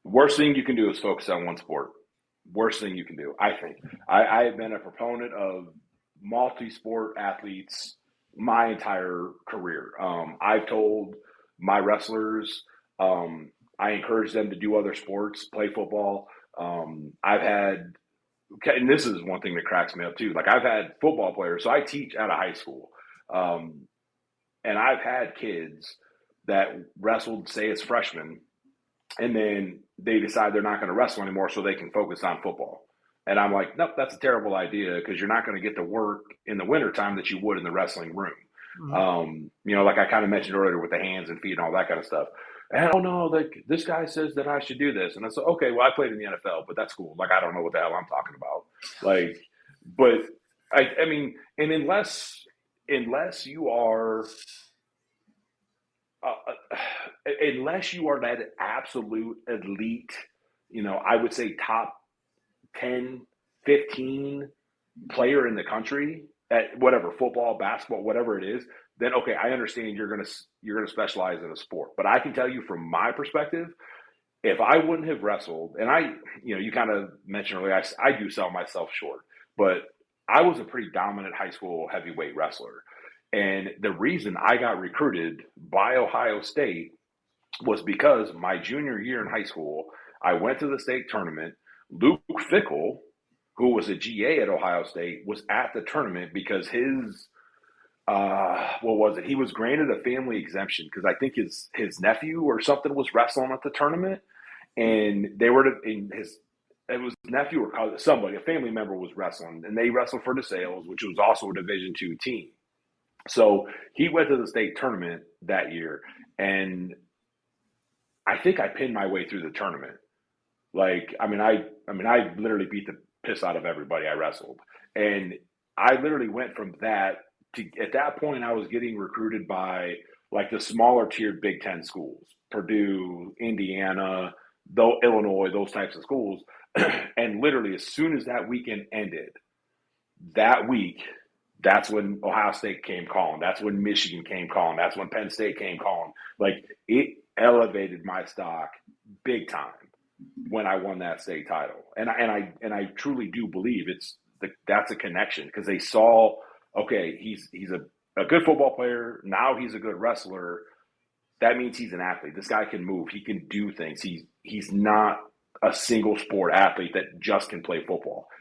Worst thing you can do is focus on one sport. Worst thing you can do, I think. I have been a proponent of multi-sport athletes my entire career. I've told my wrestlers, I encourage them to do other sports, play football. I've had, and this is one thing that cracks me up too. Like I've had football players, so I teach out of high school, um, and I've had kids that wrestled, say, as freshmen, and then they decide they're not going to wrestle anymore so they can focus on football. And I'm like, nope, that's a terrible idea because you're not going to get to work in the wintertime that you would in the wrestling room. Mhm. Like I kind of mentioned earlier with the hands and feet and all that kind of stuff. And oh no, like this guy says that I should do this, and I said, okay, well I played in the NFL, but that's cool. Like I don't know what the hell I'm talking about. Like, but I mean, and unless you are unless you are that absolute elite, I would say top 10, 15 player in the country at whatever, football, basketball, whatever it is, then okay, I understand you're gonna specialize in a sport. But I can tell you from my perspective, if I wouldn't have wrestled, and you kind of mentioned earlier, I do sell myself short, but I was a pretty dominant high school heavyweight wrestler. And the reason I got recruited by Ohio State was because my junior year in high school, I went to the state tournament. Luke Fickle, who was a GA at Ohio State, was at the tournament because what was it? He was granted a family exemption because I think his nephew or something was wrestling at the tournament, and they were in his. It was nephew or cousin, somebody, a family member was wrestling, and they wrestled for DeSales, which was also a Division II team. So he went to the state tournament that year, and I think I pinned my way through the tournament. Like, I literally beat the piss out of everybody I wrestled, and I literally went from that to at that point I was getting recruited by like the smaller tiered Big Ten schools, Purdue, Indiana, though Illinois, those types of schools, and literally as soon as that weekend ended, that week, that's when Ohio State came calling. That's when Michigan came calling. That's when Penn State came calling. Like it elevated my stock big time when I won that state title. And I truly do believe that's a connection because they saw, okay, he's a good football player. Now he's a good wrestler. That means he's an athlete. This guy can move. He can do things. He's not a single sport athlete that just can play football.